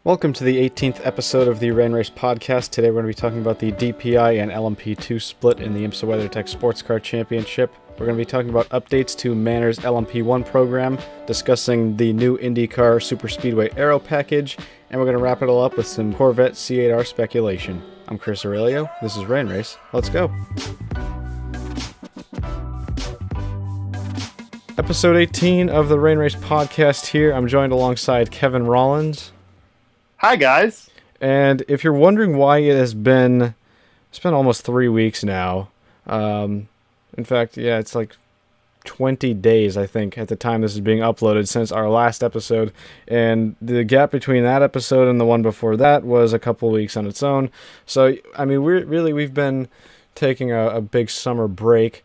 Welcome to the 18th episode of the Rain Race Podcast. Today we're going to be talking about the DPI and LMP2 split in the IMSA WeatherTech Sports Car Championship. We're going to be talking about updates to Manor's LMP1 program, discussing the new IndyCar superspeedway Aero package, and we're going to wrap it all up with some Corvette C8.R speculation. I'm Chris Aurelio. This is Rain Race. Let's go. Episode 18 of the Rain Race Podcast here. I'm joined alongside Kevin Rollins. Hi, guys. And if you're wondering why it's been almost 3 weeks now. In fact, it's like 20 days, I think, at the time this is being uploaded since our last episode. And the gap between that episode and the one before that was a couple weeks on its own. So, I mean, we've been taking a big summer break.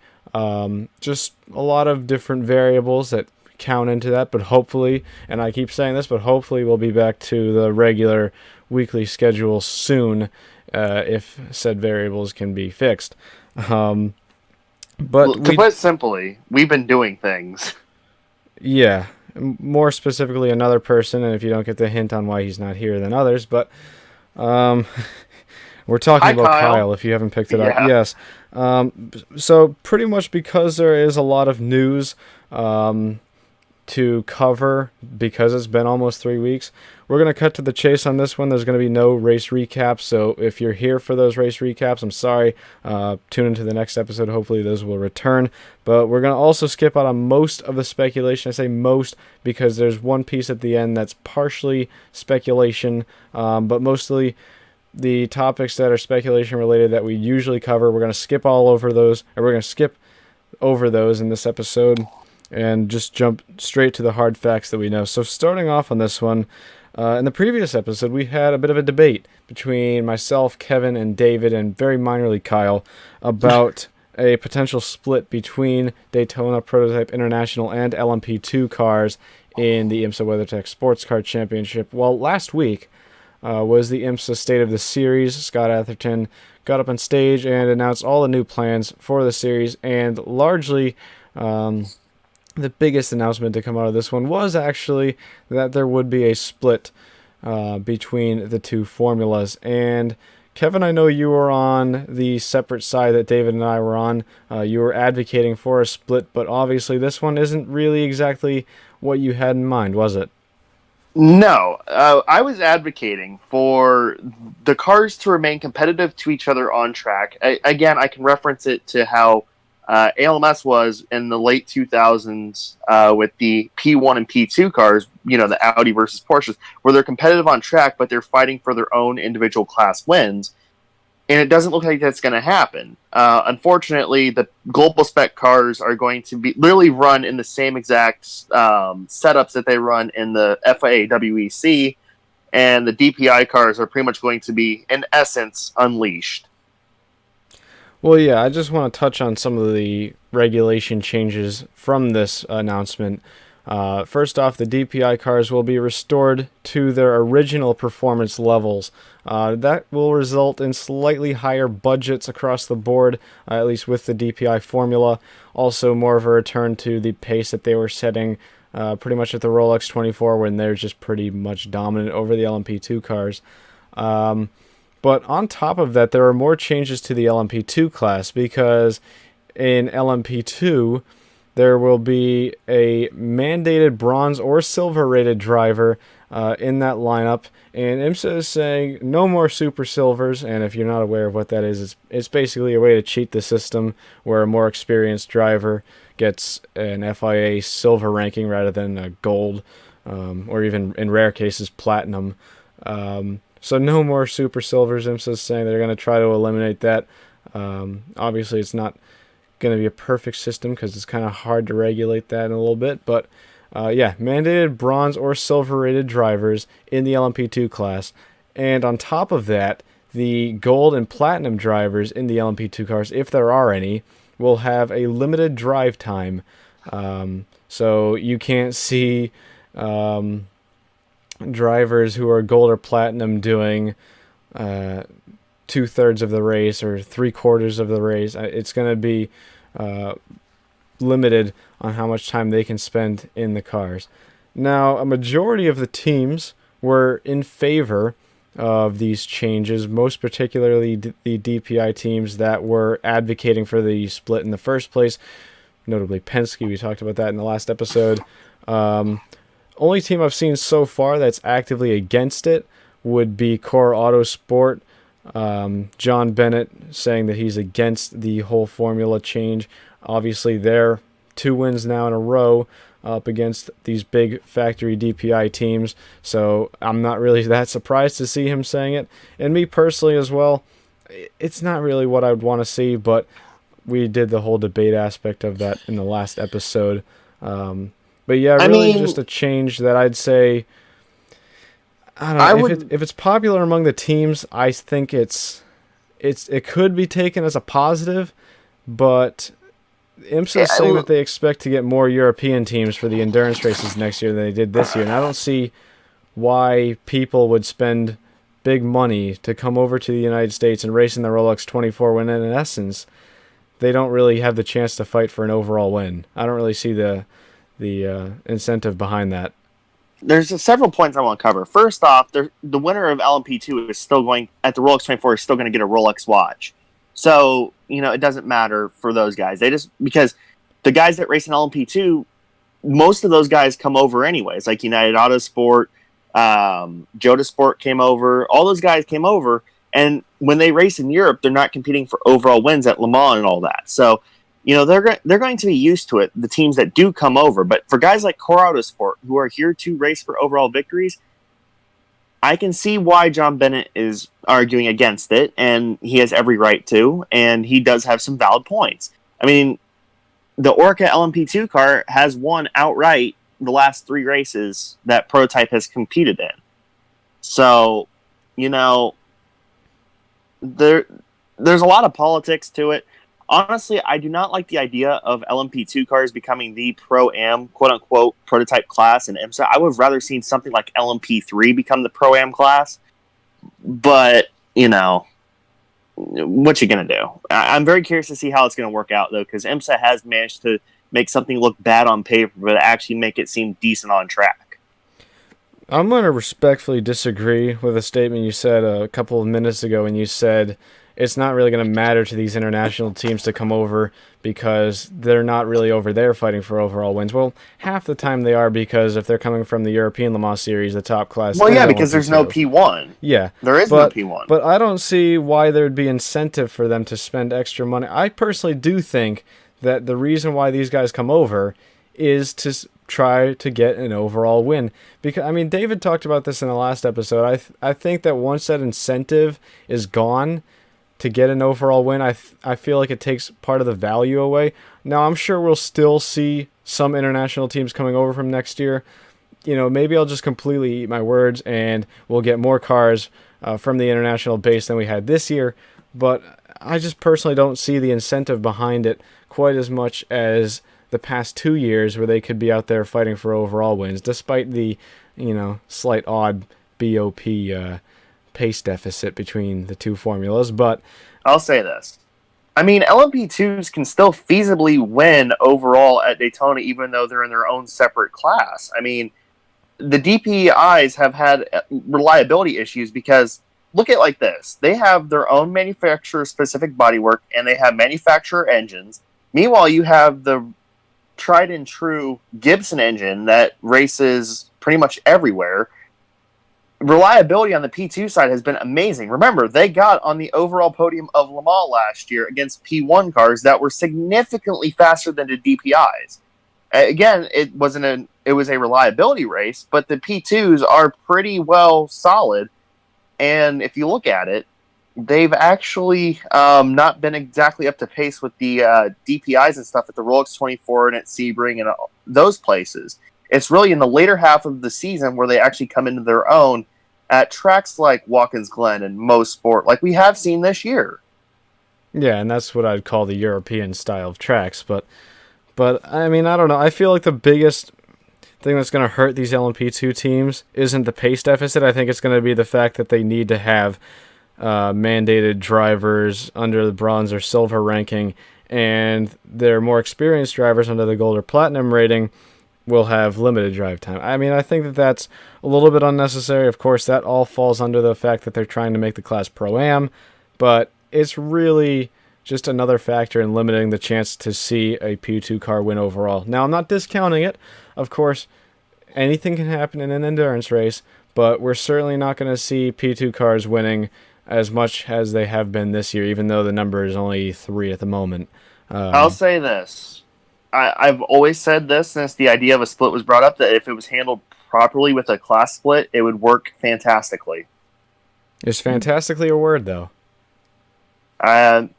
Just a lot of different variables that count into that, but hopefully, and I keep saying this, but hopefully we'll be back to the regular weekly schedule soon, if said variables can be fixed. But to put it simply, we've been doing things. Yeah, more specifically another person, and if you don't get the hint on why he's not here, then others, but we're talking Hi, about Kyle, if you haven't picked it up. Yes. So pretty much because there is a lot of news to cover, because it's been almost 3 weeks, we're going to cut to the chase on this one. There's going to be no race recaps, so if you're here for those race recaps, I'm sorry. Tune into the next episode. Hopefully those will return, but we're going to also skip out on most of the speculation. I say most because there's one piece at the end that's partially speculation, but mostly the topics that are speculation related that we usually cover. We're going to skip over those in this episode and just jump straight to the hard facts that we know. So starting off on this one, in the previous episode, we had a bit of a debate between myself, Kevin, and David, and very minorly Kyle, about a potential split between Daytona Prototype International and LMP2 cars in the IMSA WeatherTech Sports Car Championship. Well, last week was the IMSA State of the Series. Scott Atherton got up on stage and announced all the new plans for the series, and largely the biggest announcement to come out of this one was actually that there would be a split between the two formulas. And Kevin, I know you were on the separate side that David and I were on. You were advocating for a split, but obviously this one isn't really exactly what you had in mind, was it? No, I was advocating for the cars to remain competitive to each other on track. Again, I can reference it to how ALMS was in the late 2000s with the P1 and P2 cars, the Audi versus Porsches, where they're competitive on track, but they're fighting for their own individual class wins. And it doesn't look like that's going to happen. Unfortunately, the global spec cars are going to be literally run in the same exact setups that they run in the FIA WEC, and the DPI cars are pretty much going to be, in essence, unleashed. Well, yeah, I just want to touch on some of the regulation changes from this announcement. First off, the DPI cars will be restored to their original performance levels. That will result in slightly higher budgets across the board, at least with the DPI formula. Also, more of a return to the pace that they were setting pretty much at the Rolex 24, when they're just pretty much dominant over the LMP2 cars. But on top of that, there are more changes to the LMP2 class, because in LMP2, there will be a mandated bronze or silver rated driver in that lineup. And IMSA is saying no more super silvers. And if you're not aware of what that is, it's basically a way to cheat the system, where a more experienced driver gets an FIA silver ranking rather than a gold, or even in rare cases platinum. So no more super silvers. IMSA is saying they're going to try to eliminate that. Obviously, it's not going to be a perfect system because it's kind of hard to regulate that in a little bit. But mandated bronze or silver rated drivers in the LMP2 class. And on top of that, the gold and platinum drivers in the LMP2 cars, if there are any, will have a limited drive time. So you can't see drivers who are gold or platinum doing 2/3 of the race or 3/4 of the race. It's going to be limited on how much time they can spend in the cars. Now, a majority of the teams were in favor of these changes, most particularly the DPI teams that were advocating for the split in the first place, notably Penske. We talked about that in the last episode. Only team I've seen so far that's actively against it would be Core Autosport. John Bennett saying that he's against the whole formula change. Obviously, they're 2 wins now in a row up against these big factory DPI teams, so I'm not really that surprised to see him saying it. And me personally as well, it's not really what I would want to see, but we did the whole debate aspect of that in the last episode. But yeah, really just a change that I'd say, I don't know, if it's popular among the teams, I think it could be taken as a positive, but IMSA is saying that they expect to get more European teams for the endurance races next year than they did this year, and I don't see why people would spend big money to come over to the United States and race in the Rolex 24 when in essence they don't really have the chance to fight for an overall win. I don't really see the incentive behind that. There's several points I want to cover. First off, the winner of LMP2 is still going at the Rolex 24 is still going to get a Rolex watch. So, it doesn't matter for those guys. Because the guys that race in LMP2, most of those guys come over anyways, like United Autosport, Joda Sport came over. All those guys came over, and when they race in Europe, they're not competing for overall wins at Le Mans and all that. So, they're going to be used to it, the teams that do come over. But for guys like Core Autosport, who are here to race for overall victories, I can see why John Bennett is arguing against it, and he has every right to, and he does have some valid points. I mean, the Orca LMP2 car has won outright the last 3 races that Prototype has competed in. So, there's a lot of politics to it. Honestly, I do not like the idea of LMP2 cars becoming the Pro-Am, quote-unquote, prototype class in IMSA. I would have rather seen something like LMP3 become the Pro-Am class. But, what you going to do? I'm very curious to see how it's going to work out, though, because IMSA has managed to make something look bad on paper, but actually make it seem decent on track. I'm going to respectfully disagree with a statement you said a couple of minutes ago when you said it's not really going to matter to these international teams to come over because they're not really over there fighting for overall wins. Well, half the time they are, because if they're coming from the European Le Mans Series, the top class... Well, yeah, because there's no P1. Yeah. There is no P1. But I don't see why there'd be incentive for them to spend extra money. I personally do think that the reason why these guys come over is to try to get an overall win. Because David talked about this in the last episode. I think that once that incentive is gone to get an overall win, I feel like it takes part of the value away. Now, I'm sure we'll still see some international teams coming over from next year. Maybe I'll just completely eat my words and we'll get more cars from the international base than we had this year. But I just personally don't see the incentive behind it quite as much as the past 2 years where they could be out there fighting for overall wins, despite the, slight odd BOP pace deficit between the two formulas. But I'll say this. LMP2s can still feasibly win overall at Daytona, even though they're in their own separate class. The DPIs have had reliability issues because look at it like this. They have their own manufacturer-specific bodywork, and they have manufacturer engines. Meanwhile, you have the tried and true Gibson engine that races pretty much everywhere. Reliability on the P2 side has been amazing. Remember, they got on the overall podium of Le Mans last year against P1 cars that were significantly faster than the DPIs. Again, it was a reliability race, but the P2s are pretty well solid. And if you look at it, they've actually not been exactly up to pace with the DPIs and stuff at the Rolex 24 and at Sebring and those places. It's really in the later half of the season where they actually come into their own at tracks like Watkins Glen and Mo Sport, like we have seen this year. Yeah, and that's what I'd call the European style of tracks. But I don't know. I feel like the biggest thing that's going to hurt these LMP2 teams isn't the pace deficit. I think it's going to be the fact that they need to have mandated drivers under the bronze or silver ranking, and their more experienced drivers under the gold or platinum rating will have limited drive time. I mean, I think that that's a little bit unnecessary. Of course, that all falls under the fact that they're trying to make the class pro-am, but it's really just another factor in limiting the chance to see a P2 car win overall. Now, I'm not discounting it. Of course, anything can happen in an endurance race, but we're certainly not going to see P2 cars winning as much as they have been this year, even though the number is only 3 at the moment. I'll say this. I've always said this since the idea of a split was brought up, that if it was handled properly with a class split, it would work fantastically. Is fantastically a word, though?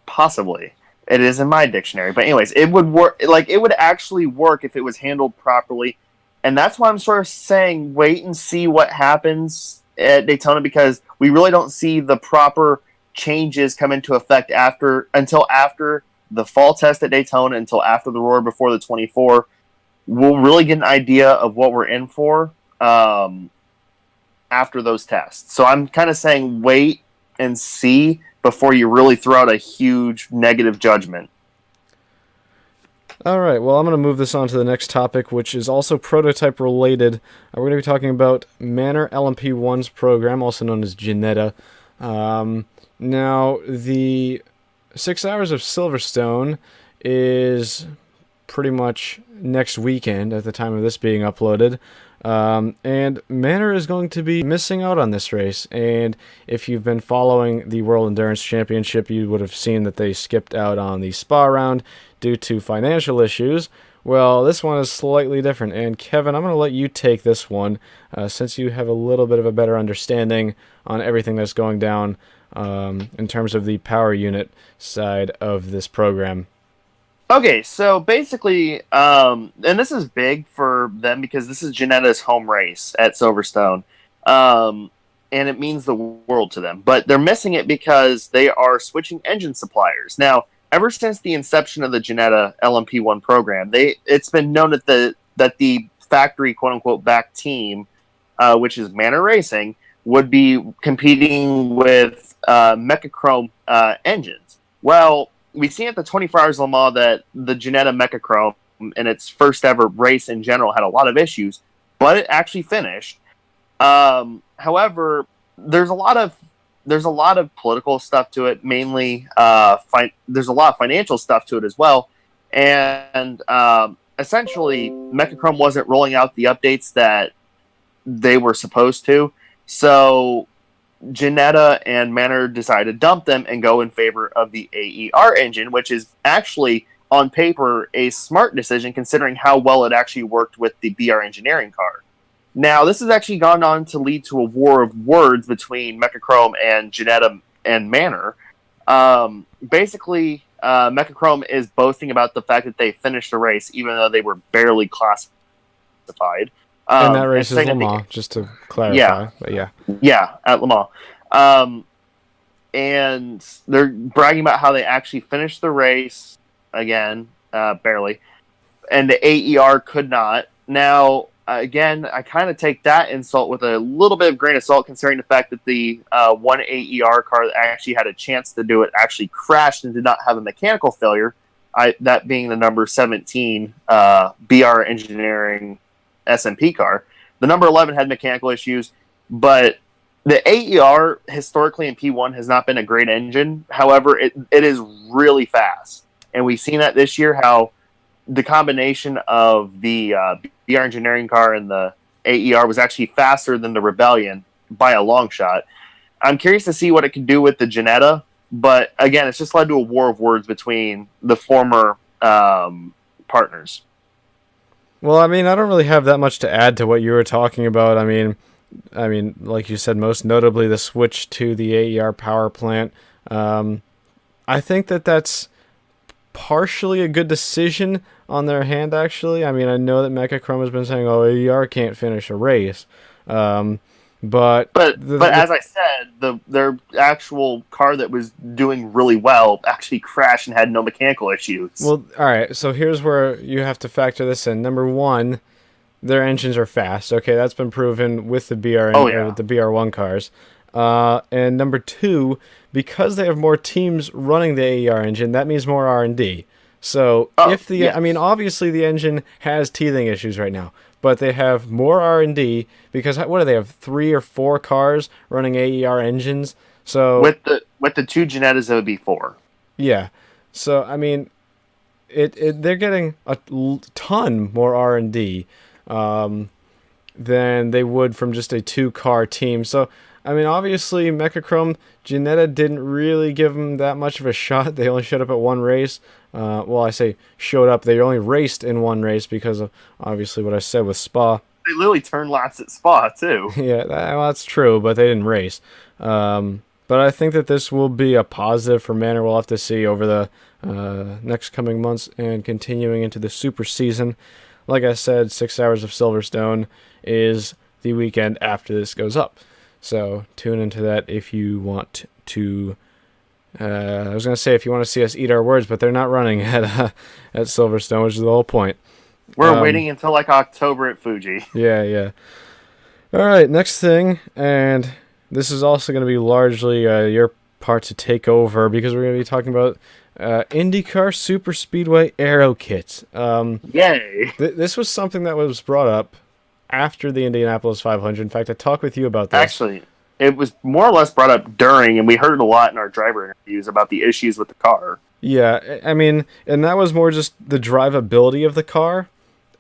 Possibly. It is in my dictionary. But anyways, it would work. Like, it would actually work if it was handled properly. And that's why I'm sort of saying wait and see what happens at Daytona, because we really don't see the proper changes come into effect until after the fall test at Daytona, until after the Roar before the 24. We'll really get an idea of what we're in for after those tests. So I'm kind of saying wait and see before you really throw out a huge negative judgment. All right, well, I'm going to move this on to the next topic, which is also prototype related. We're going to be talking about Manor LMP1's program, also known as Ginetta. Now, the 6 Hours of Silverstone is pretty much next weekend at the time of this being uploaded. And Manor is going to be missing out on this race. And if you've been following the World Endurance Championship, you would have seen that they skipped out on the Spa round due to financial issues. Well, this one is slightly different. And Kevin, I'm going to let you take this one since you have a little bit of a better understanding on everything that's going down in terms of the power unit side of this program. Okay, so basically, and this is big for them because this is Ginetta's home race at Silverstone, and it means the world to them. But they're missing it because they are switching engine suppliers. Now, ever since the inception of the Ginetta LMP1 program, it's been known that the factory quote-unquote back team, which is Manor Racing, would be competing with Mechachrome engines. Well, we've seen at the 24 Hours of Le Mans that the Ginetta Mechachrome in its first ever race in general had a lot of issues, but it actually finished. However, there's a lot of political stuff to it. Mainly, there's a lot of financial stuff to it as well. And essentially, Mechachrome wasn't rolling out the updates that they were supposed to. So Ginetta and Manor decided to dump them and go in favor of the AER engine, which is actually, on paper, a smart decision considering how well it actually worked with the BR engineering car. Now, this has actually gone on to lead to a war of words between Mechachrome and Ginetta and Manor. Basically, Mechachrome is boasting about the fact that they finished the race even though they were barely classified. And that race is Le Mans, just to clarify. Yeah, but yeah. Yeah, at Le Mans. And they're bragging about how they actually finished the race, again, barely, and the AER could not. Now, again, I kind of take that insult with a little bit of grain of salt, considering the fact that the one AER car that actually had a chance to do it actually crashed and did not have a mechanical failure, that being the number 17 BR Engineering SMP car. The number 11 had mechanical issues, but the AER historically in P1 has not been a great engine. However, it is really fast. And we've seen that this year, how the combination of the BR engineering car and the AER was actually faster than the Rebellion by a long shot. I'm curious to see what it can do with the Ginetta, but again, it's just led to a war of words between the former partners. Well, I mean, I don't really have that much to add to what you were talking about. I mean, like you said, most notably the switch to the AER power plant. I think that that's partially a good decision on their hand, actually. I mean, I know that Mechachrome has been saying, "Oh, AER can't finish a race," but as I said, their actual car that was doing really well actually crashed and had no mechanical issues. Well, all right. So here's where you have to factor this in. Number one, their engines are fast. Okay, that's been proven with the with the BR1 cars. And number two, because they have more teams running the AER engine, that means more R&D. So Oh, if the, I mean, yes. obviously the engine has teething issues right now, but they have more R&D because what do they have? 3 or 4 cars running AER engines. So With the two Ginettas, it would be four. yeah, so I mean, they're getting a ton more R&D than they would from just a 2 car team. So, I mean, obviously, Mechachrome, Ginetta didn't really give them that much of a shot. They only showed up at one race. Well, I say showed up. They only raced in one race because of obviously what I said with Spa. They literally turned laps at Spa too. Yeah, well, that's true, but they didn't race. But I think that this will be a positive for Manor. We'll have to see over the next coming months and continuing into the super season. Like I said, 6 hours of Silverstone is the weekend after this goes up. So tune into that if you want to. I was going to say if you want to see us eat our words, but they're not running at Silverstone, which is the whole point. We're waiting until like October at Fuji. Yeah, yeah. All right, next thing, and this is also going to be largely your part to take over because we're going to be talking about IndyCar superspeedway Aero kits. Yay! This was something that was brought up after the Indianapolis 500. In fact, I talked with you about this. Actually, it was more or less brought up during, and we heard it a lot in our driver interviews about the issues with the car. Yeah, I mean, and that was more just the drivability of the car.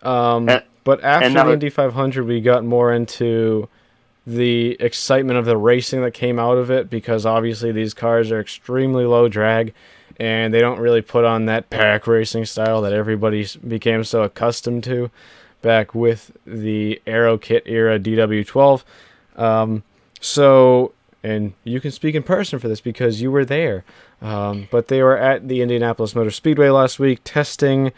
But after the Indy 500, we got more into the excitement of the racing that came out of it because obviously these cars are extremely low drag and they don't really put on that pack racing style that everybody became so accustomed to back with the Aero kit era DW12. So, and you can speak in person for this because you were there. But they were at the Indianapolis Motor Speedway last week testing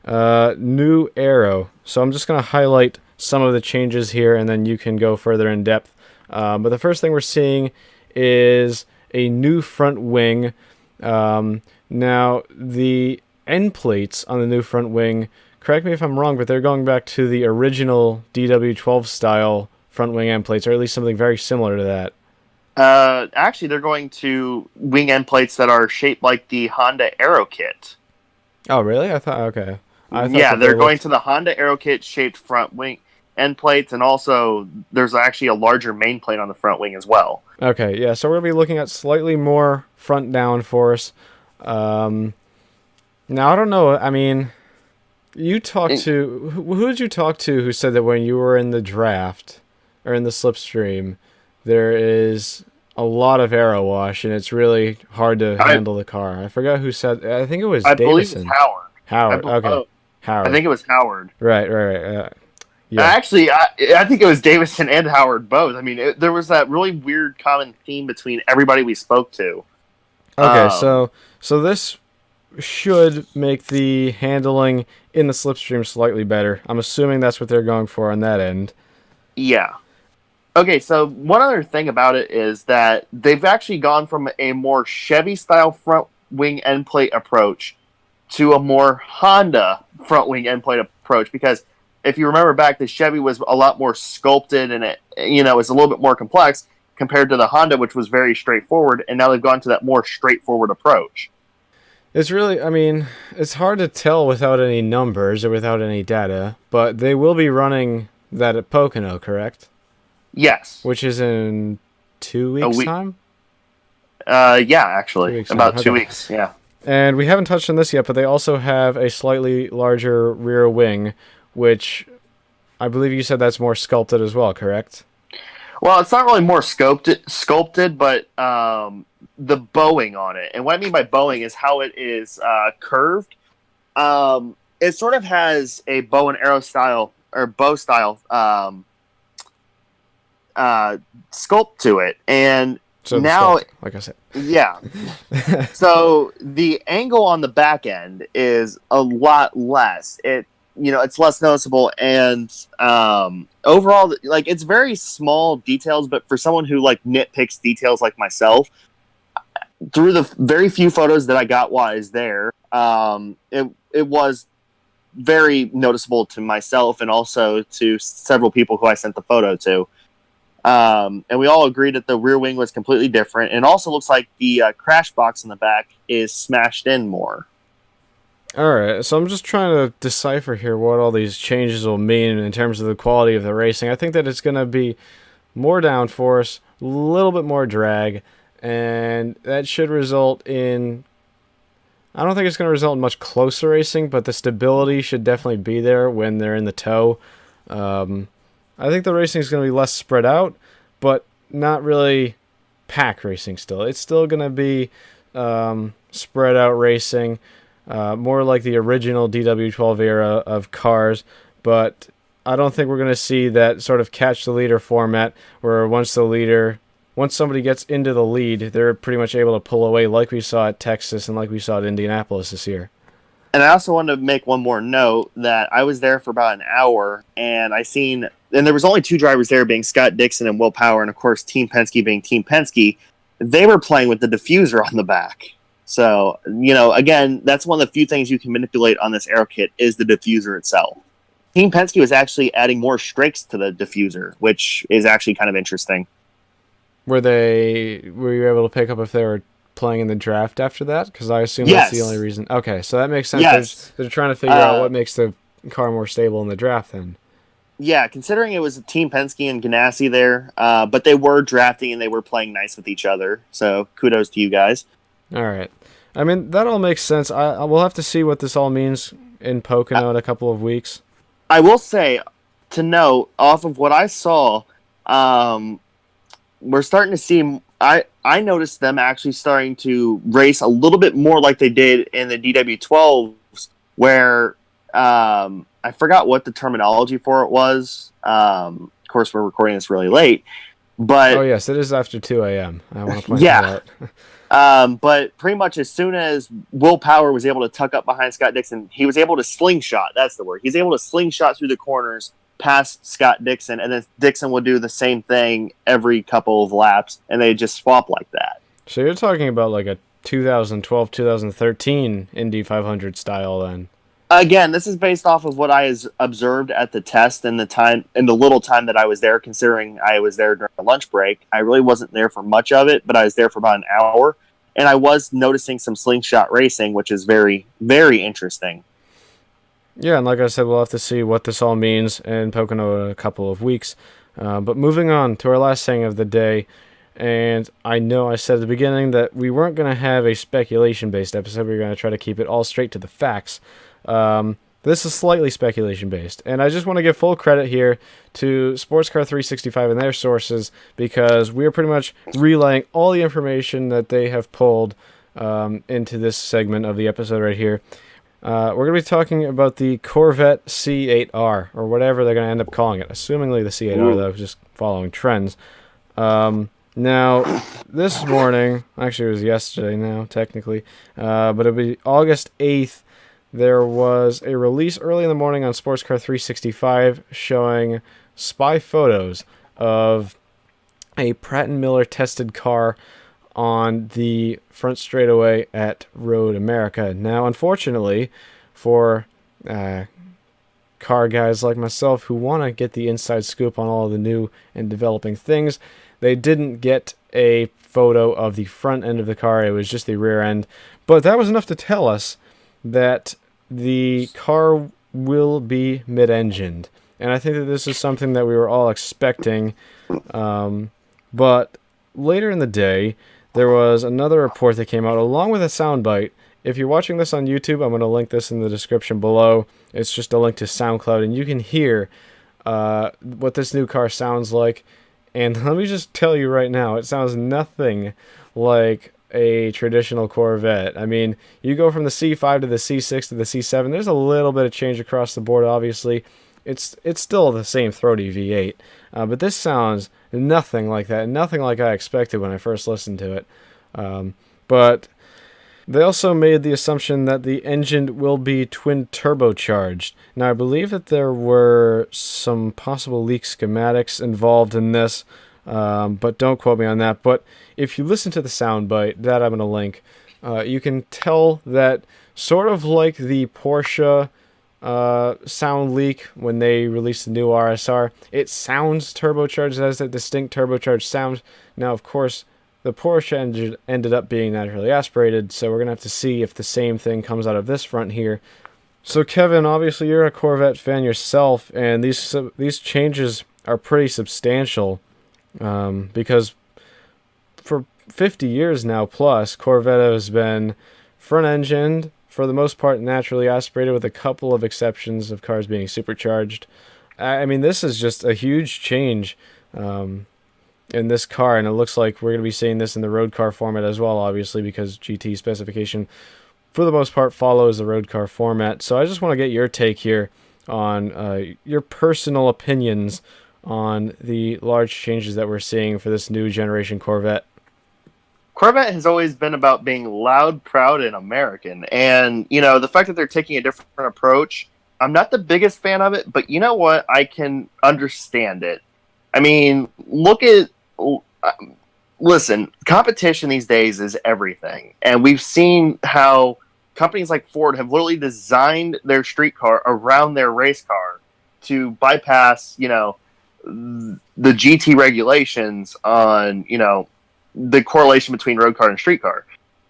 new Aero. So I'm just going to highlight some of the changes here and then you can go further in depth. But the first thing we're seeing is a new front wing. Now, the end plates on the new front wing, correct me if I'm wrong, but they're going back to the original DW12 style front wing end plates, or at least something very similar to that. Actually, they're going to wing end plates that are shaped like the Honda Aero kit. Oh, really? I thought, okay. Yeah, they're going to the Honda Aero kit shaped front wing end plates, and also there's actually a larger main plate on the front wing as well. Okay, yeah, so we're going to be looking at slightly more front downforce. Now, I don't know, I mean, you talked to, who did you talk to who said that when you were in the draft, or in the slipstream, there is a lot of aero wash, and it's really hard to handle the car. I forgot who said, I think it was Davison. Believe it's Howard. Howard, okay. Howard. I think it was Howard. Right. Yeah. Actually, I think it was Davison and Howard both. I mean, there was that really weird common theme between everybody we spoke to. Okay, so this should make the handling in the slipstream slightly better. I'm assuming that's what they're going for on that end. Yeah. Okay, so one other thing about it is that they've actually gone from a more Chevy-style front wing end plate approach to a more Honda front wing end plate approach, because if you remember back, the Chevy was a lot more sculpted and it was a little bit more complex compared to the Honda, which was very straightforward, and now they've gone to that more straightforward approach. It's really, I mean, it's hard to tell without any numbers or without any data, but they will be running that at Pocono, correct? Yes. Which is in 2 weeks' time? Yeah, actually. 2 weeks about time. 2 Okay. weeks, yeah. And we haven't touched on this yet, but they also have a slightly larger rear wing, which I believe you said that's more sculpted as well, correct? Well, it's not really more sculpted, but the bowing on it. And what I mean by bowing is how it is curved. It sort of has a bow and arrow style, or bow style sculpt to it. And So now, sculpt, like I said. yeah. So the angle on the back end is a lot less. It's less noticeable, and overall, like, it's very small details, but for someone who like nitpicks details like myself, through the very few photos that I got while I was there, it was very noticeable to myself and also to several people who I sent the photo to. And we all agreed that the rear wing was completely different, and also looks like the crash box in the back is smashed in more. All right, so I'm just trying to decipher here what all these changes will mean in terms of the quality of the racing. I think that it's going to be more downforce, a little bit more drag, and that should result in. I don't think it's going to result in much closer racing, but the stability should definitely be there when they're in the tow. Um, I think the racing is going to be less spread out, but not really pack racing still. It's still going to be spread out racing, more like the original DW12 era of cars, but I don't think we're going to see that sort of catch the leader format where once somebody gets into the lead, they're pretty much able to pull away like we saw at Texas and like we saw at Indianapolis this year. And I also wanted to make one more note that I was there for about an hour, and there was only two drivers there, being Scott Dixon and Will Power, and of course Team Penske being Team Penske. They were playing with the diffuser on the back. So, again, that's one of the few things you can manipulate on this Aero kit is the diffuser itself. Team Penske was actually adding more strakes to the diffuser, which is actually kind of interesting. Were you able to pick up if they were playing in the draft after that? Because I assume that's the only reason. Okay, so that makes sense. Yes. They're trying to figure out what makes the car more stable in the draft then. Yeah, considering it was Team Penske and Ganassi there, but they were drafting and they were playing nice with each other. So kudos to you guys. All right. I mean, that all makes sense. I will have to see what this all means in Pocono in a couple of weeks. I will say, to note, off of what I saw, we're starting to see. I noticed them actually starting to race a little bit more like they did in the DW12s, where I forgot what the terminology for it was. Of course, we're recording this really late, but oh yes, it is after 2 a.m. I want to point that out. But pretty much as soon as Will Power was able to tuck up behind Scott Dixon, he was able to slingshot. That's the word. He's able to slingshot through the corners past Scott Dixon, and then Dixon would do the same thing every couple of laps, and they just swap like that. So you're talking about like a 2012, 2013 Indy 500 style then? Again, this is based off of what I observed at the test and the little time that I was there, considering I was there during a lunch break. I really wasn't there for much of it, but I was there for about an hour, and I was noticing some slingshot racing, which is very, very interesting. Yeah, and like I said, we'll have to see what this all means in Pocono in a couple of weeks. But moving on to our last thing of the day, and I know I said at the beginning that we weren't going to have a speculation-based episode. We were going to try to keep it all straight to the facts. This is slightly speculation-based, and I just want to give full credit here to Sportscar 365 and their sources, because we are pretty much relaying all the information that they have pulled into this segment of the episode right here. We're going to be talking about the Corvette C8R, or whatever they're going to end up calling it. Assumingly the C8R, though, just following trends. Now, this morning, actually it was yesterday now, technically, but it'll be August 8th, there was a release early in the morning on Sportscar 365 showing spy photos of a Pratt & Miller tested car on the front straightaway at Road America. Now, unfortunately, for car guys like myself who want to get the inside scoop on all of the new and developing things, they didn't get a photo of the front end of the car. It was just the rear end. But that was enough to tell us that the car will be mid-engined. And I think that this is something that we were all expecting. But later in the day, there was another report that came out along with a soundbite. If you're watching this on YouTube, I'm going to link this in the description below. It's just a link to SoundCloud, and you can hear what this new car sounds like. And let me just tell you right now, it sounds nothing like a traditional Corvette. I mean, you go from the C5 to the C6 to the C7. There's a little bit of change across the board, obviously. It's still the same throaty V8, but this sounds nothing like that, nothing like I expected when I first listened to it. But they also made the assumption that the engine will be twin turbocharged. Now, I believe that there were some possible leak schematics involved in this, but don't quote me on that. But if you listen to the soundbite that I'm going to link, you can tell that sort of like the Porsche sound leak when they released the new RSR, it sounds turbocharged, it has that distinct turbocharged sound. Now, of course, the Porsche engine ended up being naturally aspirated, so we're going to have to see if the same thing comes out of this front here. So Kevin, obviously you're a Corvette fan yourself, and these changes are pretty substantial, because for 50 years now plus, Corvette has been front-engined, for the most part naturally aspirated, with a couple of exceptions of cars being supercharged. I mean, this is just a huge change in this car, and it looks like we're going to be seeing this in the road car format as well, obviously, because GT specification for the most part follows the road car format. So I just want to get your take here on your personal opinions on the large changes that we're seeing for this new generation Corvette. Corvette has always been about being loud, proud, and American. And, the fact that they're taking a different approach, I'm not the biggest fan of it, but you know what? I can understand it. I mean, listen, competition these days is everything. And we've seen how companies like Ford have literally designed their street car around their race car to bypass, the GT regulations on, the correlation between road car and street car.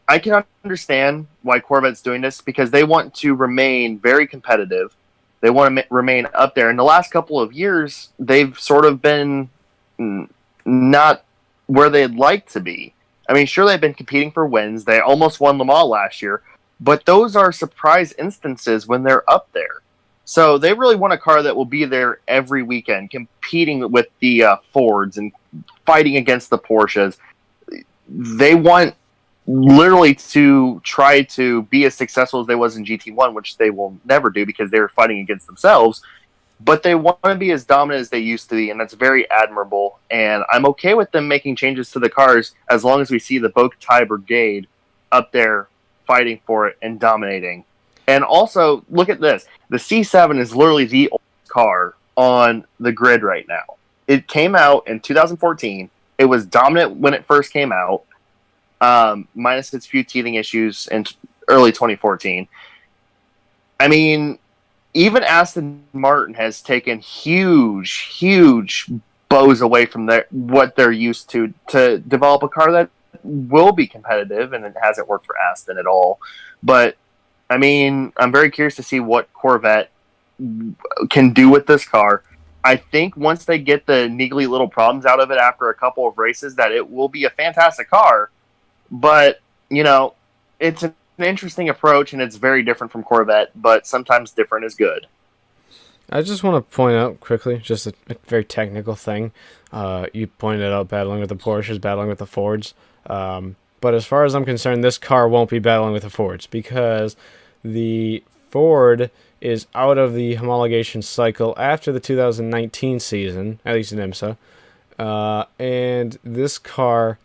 I can understand why Corvette's doing this, because they want to remain very competitive. They want to remain up there. In the last couple of years, they've sort of been not where they'd like to be. I mean, sure, they've been competing for wins. They almost won Le Mans last year, but those are surprise instances when they're up there. So they really want a car that will be there every weekend, competing with the Fords and fighting against the Porsches. They want literally to try to be as successful as they was in GT1, which they will never do because they're fighting against themselves. But they want to be as dominant as they used to be, and that's very admirable. And I'm okay with them making changes to the cars as long as we see the Bow-Tie Brigade up there fighting for it and dominating. And also, look at this. The C7 is literally the oldest car on the grid right now. It came out in 2014. It was dominant when it first came out, minus its few teething issues in early 2014. I mean, even Aston Martin has taken huge bows away from what they're used to develop a car that will be competitive, and it hasn't worked for Aston at all. But, I mean, I'm very curious to see what Corvette can do with this car. I think once they get the niggly little problems out of it after a couple of races, that it will be a fantastic car. But, it's an interesting approach, and it's very different from Corvette, but sometimes different is good. I just want to point out quickly, just a very technical thing. You pointed out battling with the Porsches, battling with the Fords. But as far as I'm concerned, this car won't be battling with the Fords, because the Ford is out of the homologation cycle after the 2019 season, at least in IMSA. And this car,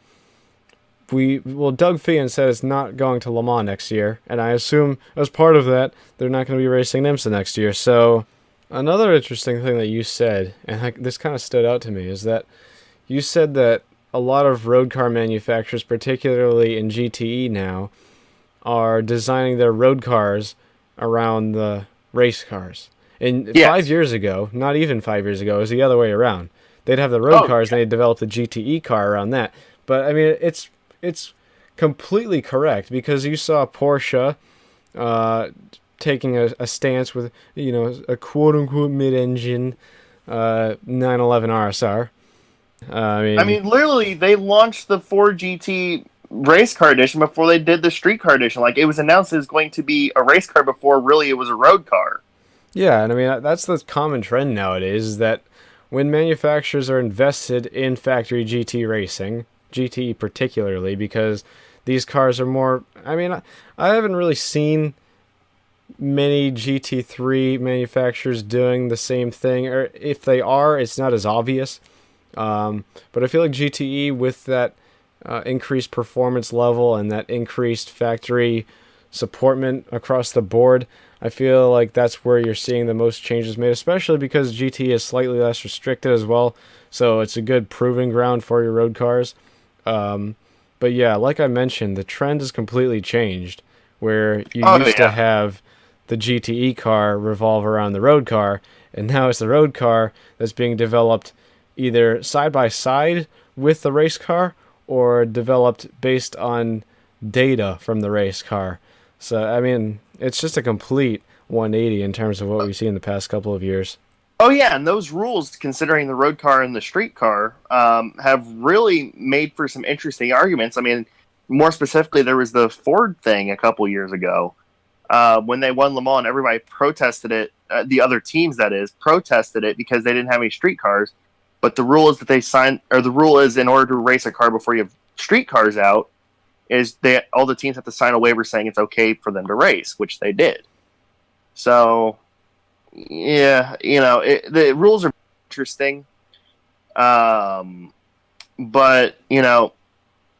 Doug Feehan said it's not going to Le Mans next year, and I assume as part of that, they're not going to be racing IMSA next year. So another interesting thing that you said, and this kind of stood out to me, is that you said that a lot of road car manufacturers, particularly in GTE now, are designing their road cars around the race cars. And Yes. 5 years ago, not even 5 years ago, it was the other way around. They'd have the road cars, and they'd develop the GTE car around that. But I mean, it's completely correct, because you saw Porsche taking a stance with, a quote-unquote mid-engine 911 RSR. I mean, literally, they launched the Ford GT race car edition before they did the street car edition. Like, it was announced it was going to be a race car before really it was a road car. yeah, and I mean, that's the common trend nowadays, is that when manufacturers are invested in factory GT racing, GT particularly, because these cars are more... I mean, I haven't really seen many GT3 manufacturers doing the same thing, or if they are, it's not as obvious. But I feel like GTE, with that increased performance level and that increased factory supportment across the board, I feel like that's where you're seeing the most changes made, especially because GT is slightly less restricted as well, so it's a good proving ground for your road cars. But yeah, like I mentioned, the trend has completely changed, where you used to have the GTE car revolve around the road car, and now it's the road car that's being developed either side by side with the race car, or developed based on data from the race car. So, I mean, it's just a complete 180 in terms of what we've seen in the past couple of years. Oh yeah, and those rules, considering the road car and the street car, have really made for some interesting arguments. I mean, more specifically, there was the Ford thing a couple years ago when they won Le Mans. Everybody protested it. The other teams, that is, protested it because they didn't have any street cars. But the rule is that they sign, or the rule is, in order to race a car before you have street cars out, is all the teams have to sign a waiver saying it's okay for them to race, which they did. So. Yeah, the rules are interesting, but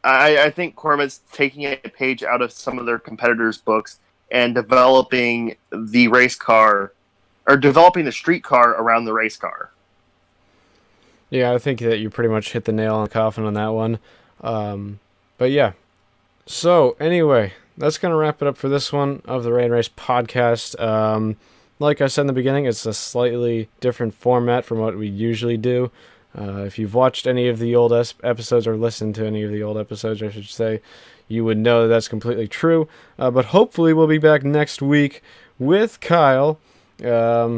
I think Corvette's taking a page out of some of their competitors' books and developing the race car, or developing the street car around the race car. Yeah, I think that you pretty much hit the nail on the coffin on that one. But yeah. So anyway, that's gonna wrap it up for this one of the Rain Race podcast. Like I said in the beginning, it's a slightly different format from what we usually do. If you've watched any of the old episodes, or listened to any of the old episodes, I should say, you would know that's completely true. But hopefully we'll be back next week with Kyle. Yeah,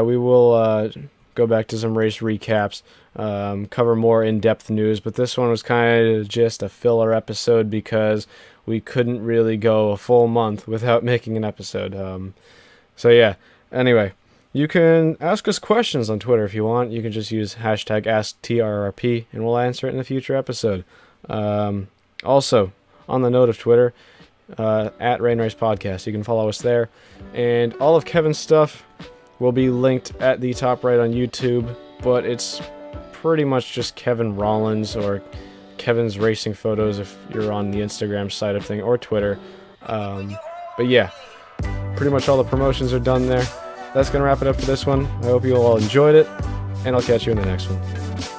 we will go back to some race recaps, cover more in-depth news. But this one was kind of just a filler episode because we couldn't really go a full month without making an episode. So yeah, anyway, you can ask us questions on Twitter if you want. You can just use hashtag AskTRRP, and we'll answer it in a future episode. Also, on the note of Twitter, at Rain Race Podcast, you can follow us there. And all of Kevin's stuff will be linked at the top right on YouTube, but it's pretty much just Kevin Rollins or Kevin's racing photos if you're on the Instagram side of thing, or Twitter. But yeah. Pretty much all the promotions are done there. That's going to wrap it up for this one. I hope you all enjoyed it, and I'll catch you in the next one.